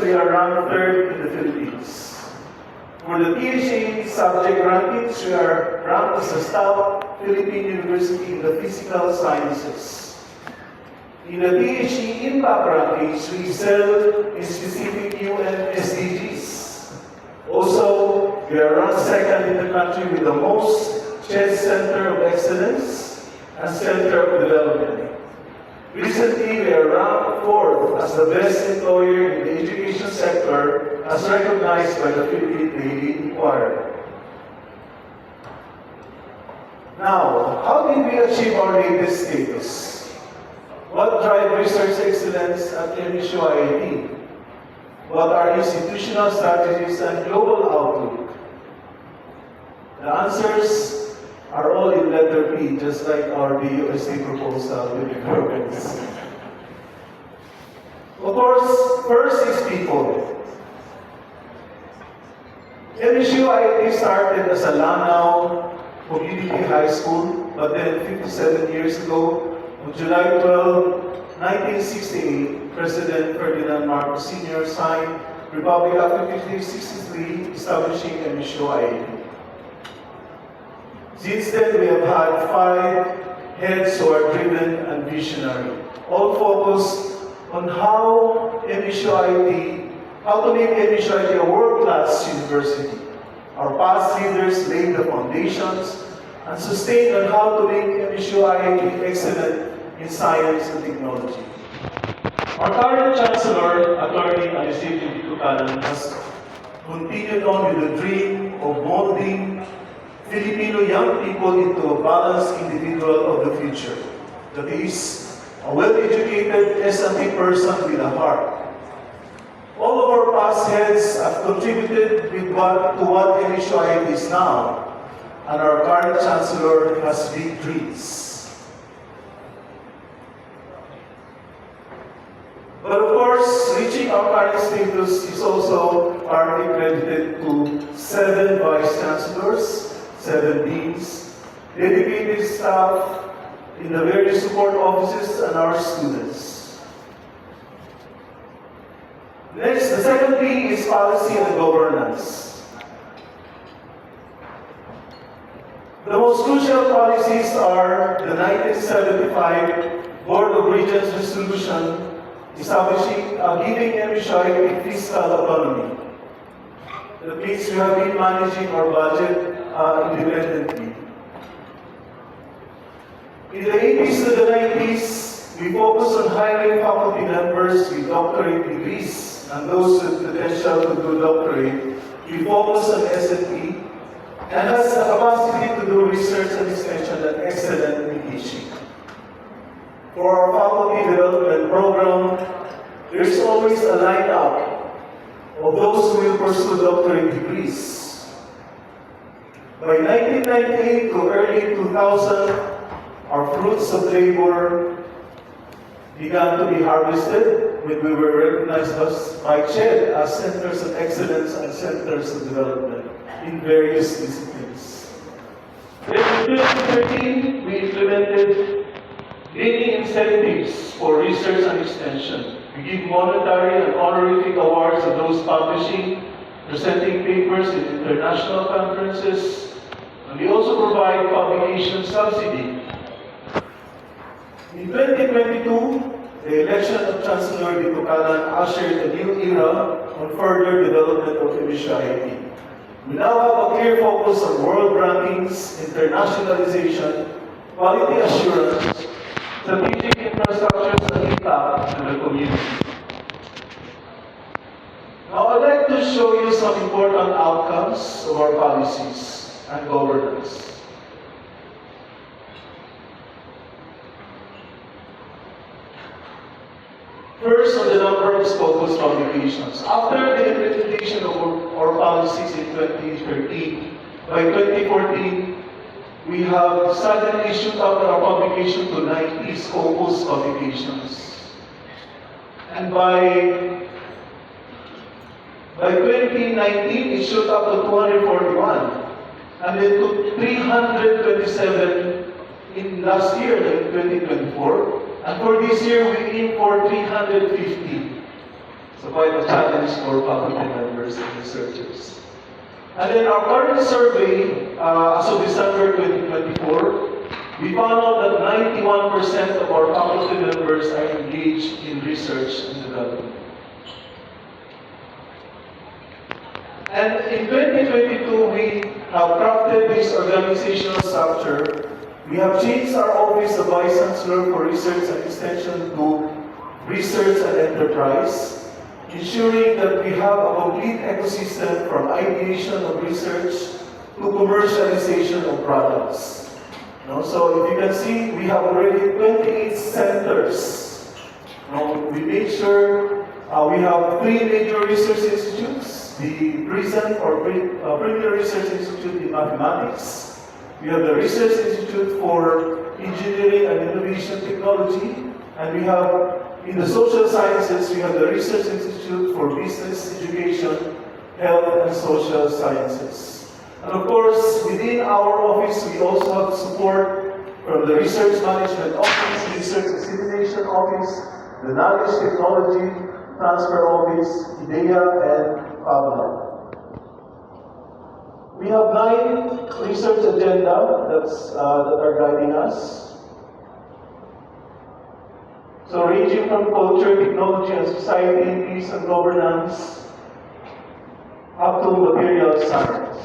we are ranked third in the Philippines. For the PhD subject rankings, we are ranked as a top Philippine university in the physical sciences. In the PhD impact rankings, we excel in specific UN SDGs. Also, we are ranked second in the country with the most CHED Center of Excellence and Center of Development. Recently, we are ranked fourth as the best employer in the education sector as recognized by the Philippine Daily Inquirer. Now, how did we achieve our latest status? What drives research excellence at MSU IIT? What are institutional strategies and global outlook? The answers are all in letter P, just like our DUSD proposal with the programs. Of course, first is people. MSU IIT started as a Lanao Community High School, but then 57 years ago, on July 12, 1968, President Ferdinand Marcos Sr. signed Republic Act 5363 establishing MSU IIT. Since then, we have had 5 heads who are driven and visionary, all focused on how to make MSU IIT a world-class university. Our past leaders laid the foundations and sustained on how to make MSU IIT excellent in science and technology. Our current Chancellor, Attorney Iligan, has continued on with the dream of molding Filipino young people into a balanced individual of the future. That is, a well-educated S&T person with a heart. All of our past heads have contributed to what MSU IIT is now, and our current Chancellor has big dreams. But of course, reaching our current status is also partly credited to 7 Vice Chancellors, 7 deans, dedicated staff in the various support offices, and our students. Next, the second P is policy and governance. The most crucial policies are the 1975 Board of Regents resolution establishing giving MSU IIT fiscal autonomy. That means we have been managing our budget independently. In the 80s to the 90s, we focused on hiring faculty members with doctorate degrees and those with potential to do doctorate. We focused on S&P and has the capacity to do research and extension and excellent in teaching. For our faculty development program, there's always a lineup of those who will pursue doctorate degrees. By 1998 to early 2000, our fruits of labor began to be harvested when we were recognized by CHED as centers of excellence and centers of development in various disciplines. Then in 2013, we implemented leading incentives for research and extension. We give monetary and honorific awards to those publishing, presenting papers in international conferences, and we also provide publication subsidy. In 2022, the election of Chancellor ushered a new era on further development of MSU IIT. We now have a clear focus on world rankings, internationalization, quality assurance, strategic infrastructures, and impact in the community. Now, I'd like to show you some important outcomes of our policies and governance. First, on the number of focused publications. After the implementation of our policies in 2013, by 2014, we have suddenly shoot up our publication to 90 Scopus publications. And by 2019, it shoot up to 241. And then to 327 in last year, in 2024. And for this year, we aim for 350. So quite a challenge for faculty members and researchers. And then our current survey, as of December 2024, we found out that 91% of our faculty members are engaged in research and development. And in 2022, we have crafted this organizational structure. We have changed our office of Vice Chancellor for Research and Extension to Research and Enterprise, ensuring that we have a complete ecosystem from ideation of research to commercialization of products. So if you can see, we have already 28 centers. We made sure we have 3 major research institutes, the PRISM or Premier Research Institute in Mathematics. We have the Research Institute for Engineering and Innovation Technology, and we have, in the social sciences, we have the Research Institute for Business Education, Health and Social Sciences. And of course, within our office, we also have support from the Research Management Office, Research Dissemination Office, the Knowledge Technology Transfer Office, IDEA, and PABLA. We have 9 research agenda that are guiding us. So ranging from culture, technology, and society, peace and governance, up to material science.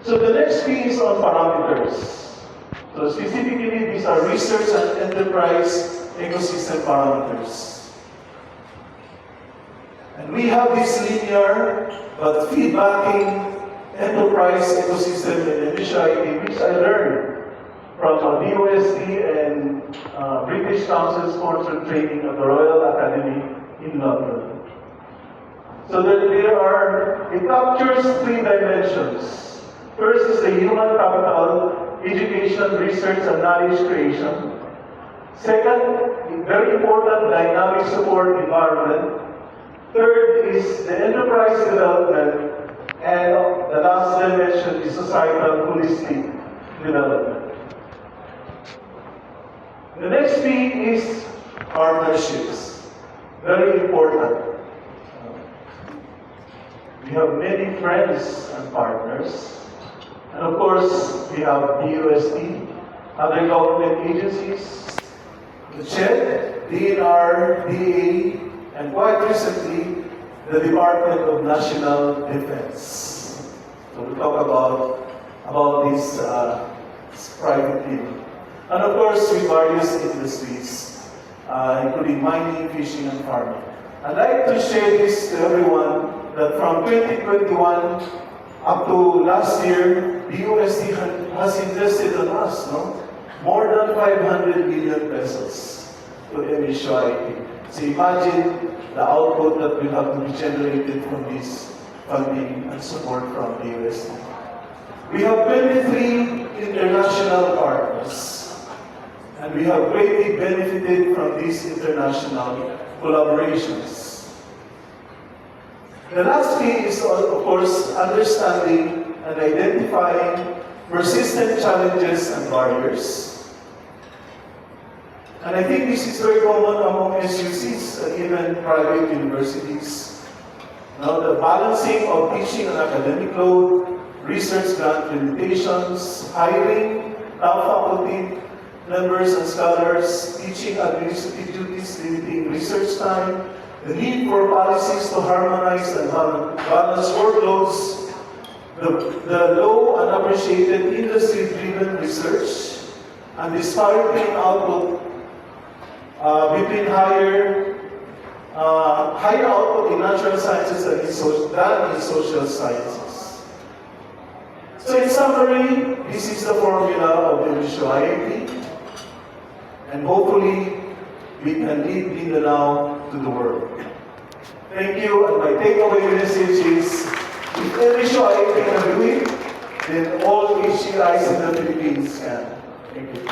So the next P is on parameters. So specifically, these are research and enterprise ecosystem parameters. And we have this linear but feedbacking enterprise ecosystem and initiative, which I learned from DOST and British Council sponsored training at the Royal Academy in London. So it captures 3 dimensions. First is the human capital, education, research, and knowledge creation. Second, very important, dynamic support environment. Third is the enterprise development. And the last dimension is societal holistic development. The next P is partnerships. Very important. We have many friends and partners. And of course, we have DOST, other government agencies, the CHED, DNR, DA, and quite recently, the Department of National Defense. So we'll talk about this privately. And of course, with various industries, including mining, fishing, and farming. I'd like to share this to everyone that from 2021 up to last year, DOST has invested on us, more than 500 million pesos to MSU. So imagine the output that will have to be generated from this funding and support from DOST. We have 23 international partners, and we have greatly benefited from these international collaborations. The last key is, of course, understanding and identifying persistent challenges and barriers. And I think this is very common among SUCs and even private universities. Now, the balancing of teaching and academic load, research grant limitations, hiring top faculty members and scholars, teaching administrative duties limiting research time, the need for policies to harmonize and balance workloads, the low and appreciated industry-driven research, and disparity in output between higher output in natural sciences than in social sciences. So in summary, this is the formula of the MSU, and hopefully we can lead Mindanao to the world. Thank you, and my takeaway message is, if MSU can do it, then all HCIs in the Philippines can. Thank you.